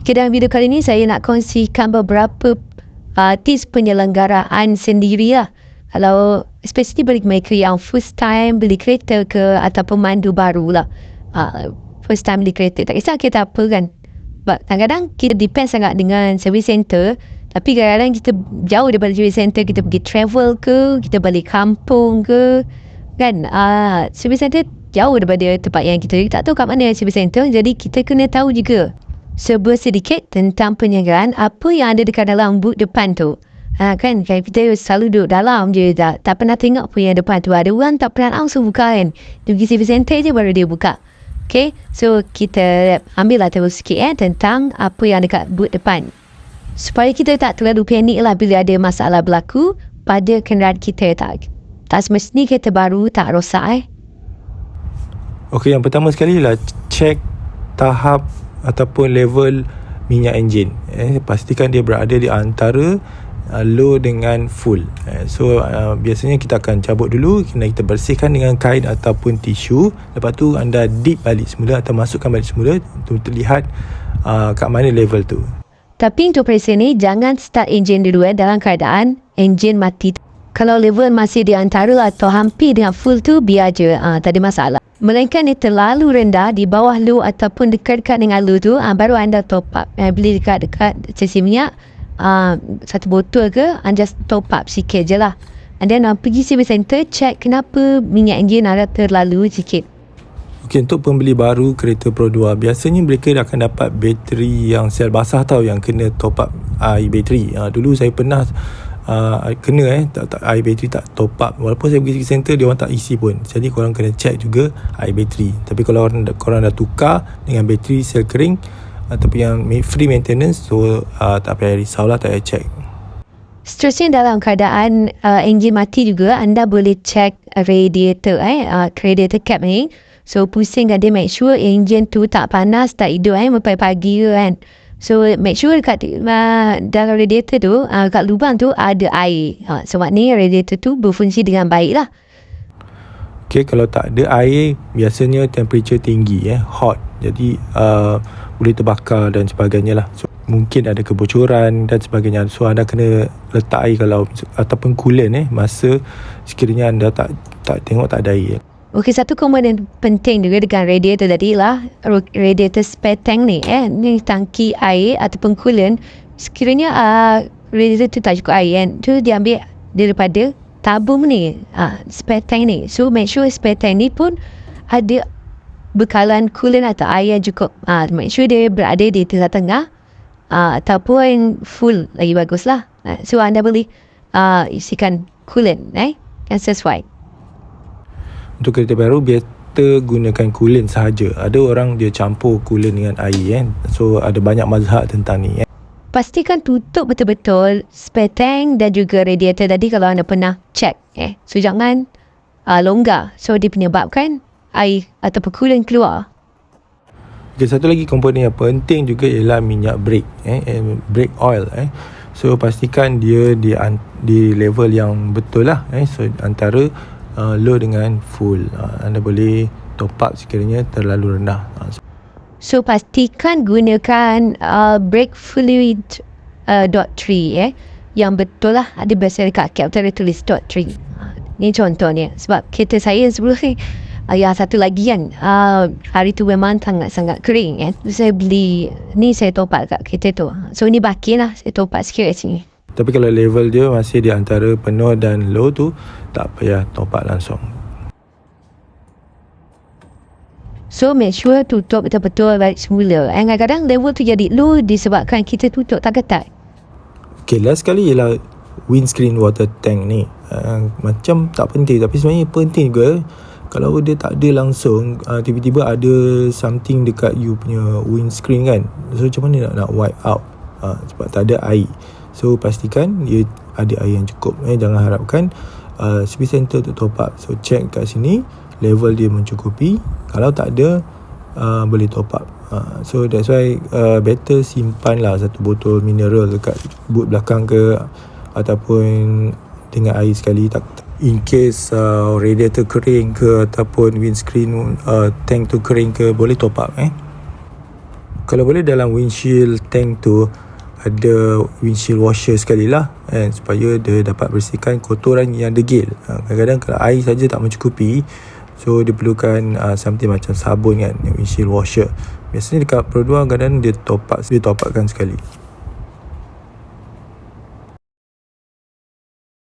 Dalam video kali ini saya nak kongsikan beberapa tips penyelenggaraan sendiri lah. Kalau especially bagi mereka yang first time beli kereta ke atau pemandu baru lah. First time beli kereta, tak kisah kereta apa kan. But kadang-kadang kita depend sangat dengan service center. Tapi kadang-kadang kita jauh daripada service center, kita pergi travel ke, kita balik kampung ke, kan. Service center jauh daripada tempat yang kita tak tahu kat mana service center. Jadi kita kena tahu juga sedikit tentang penyelenggaraan apa yang ada dekat dalam boot depan tu. Kan kita selalu duduk dalam je, tak pernah tengok apa yang depan tu. Ada orang tak pernah langsung buka kan. Dia pergi service center je baru dia buka. Okay, so kita ambil lah tahu sikit tentang apa yang dekat boot depan, supaya kita tak terlalu panik lah bila ada masalah berlaku pada kenderaan kita. Tak semestinya kereta baru tak rosak. Okey, yang pertama sekali lah cek tahap ataupun level minyak enjin. Pastikan dia berada di antara low dengan full. So biasanya kita akan cabut dulu, kita bersihkan dengan kain ataupun tisu. Lepas tu anda dip balik semula atau masukkan balik semula untuk terlihat kat mana level tu. Tapi untuk periksa ni, jangan start enjin dulu dalam keadaan enjin mati. Kalau level masih di antara atau hampir dengan full tu, biar je, tak ada masalah. Melainkan dia terlalu rendah di bawah low ataupun dekat-dekat dengan low tu, baru anda top up. Beli dekat stesen minyak, satu botol ke, anda top up sikit je lah. And then pergi service center, check kenapa minyak enjin ada terlalu sikit. Okey, untuk pembeli baru kereta Pro 2, biasanya mereka akan dapat bateri yang sel basah tau, yang kena top up air bateri. Dulu saya pernah kena air bateri tak top up. Walaupun saya pergi center, dia orang tak isi pun. Jadi korang kena check juga air bateri. Tapi kalau korang dah tukar dengan bateri sel kering ataupun yang free maintenance, so tak payah risaulah, tak payah check. Seterusnya, dalam keadaan enjin mati juga, anda boleh check radiator radiator cap ni. So pusingkan dia, make sure enjin tu tak panas, tak hidup pagi-pagi kan. So make sure dekat dalam radiator tu, kat lubang tu ada air. So maknanya radiator tu berfungsi dengan baik lah. Okay, kalau tak ada air, biasanya temperature tinggi, hot. Jadi boleh terbakar dan sebagainya lah. So mungkin ada kebocoran dan sebagainya. So anda kena letak air kalau ataupun coolant masa sekiranya anda tak tengok tak ada air. Okey, satu komponen penting juga dengan radiator tadi lah, radiator spare tank ni. Ni tangki air ataupun coolant. Sekiranya radiator tu tak cukup air tu diambil daripada tabung ni, spare tank ni. So make sure spare tank ni pun ada bekalan coolant atau air yang cukup. Make sure dia berada di tengah-tengah ataupun full, lagi bagus lah. So anda boleh isikan coolant yang sesuai. Untuk kereta baru, biasa gunakan coolant sahaja. Ada orang dia campur coolant dengan air So ada banyak mazhab tentang ni. Pastikan tutup betul-betul spare tank dan juga radiator tadi kalau anda pernah check. So jangan longgar, so dia penyebabkan air ataupun coolant keluar. Okay, satu lagi komponen yang penting juga ialah minyak brake, brake oil. So pastikan dia di level yang betul lah. So antara low dengan full. Anda boleh top up sekiranya terlalu rendah. So pastikan gunakan brake fluid .3 yang betul lah. Ada bahasa dekat cap tulis .3. Ni contohnya. Sebab kereta saya sebelum ni satu lagi kan, hari tu memang sangat kering saya beli ni, saya top up kat kereta tu. So ni baki lah, saya top up sikit kat sini. Tapi kalau level dia masih di antara penuh dan low tu, tak payah top up langsung. So make sure tutup betul-betul balik semula. Kadang-kadang level tu jadi low disebabkan kita tutup tak ketat. Okay, last sekali ialah windscreen water tank ni. Macam tak penting, tapi sebenarnya penting juga. Kalau dia tak ada langsung, tiba-tiba ada something dekat you punya windscreen kan. So macam mana nak wipe out sebab tak ada air. So pastikan dia ada air yang cukup. Jangan harapkan service center untuk top up. So check kat sini level dia mencukupi. Kalau tak ada, boleh top up. So that's why better simpan lah satu botol mineral dekat boot belakang ke, ataupun dengan air sekali. In case radiator kering ke ataupun windscreen tank tu kering ke, boleh top up. Kalau boleh dalam windshield tank tu ada windshield washer sekali lah kan, supaya dia dapat bersihkan kotoran yang degil. Kadang-kadang kalau air saja tak mencukupi, so dia perlukan something macam sabun kan, windshield washer. Biasanya dekat Pro 2 kadang dia top upkan sekali.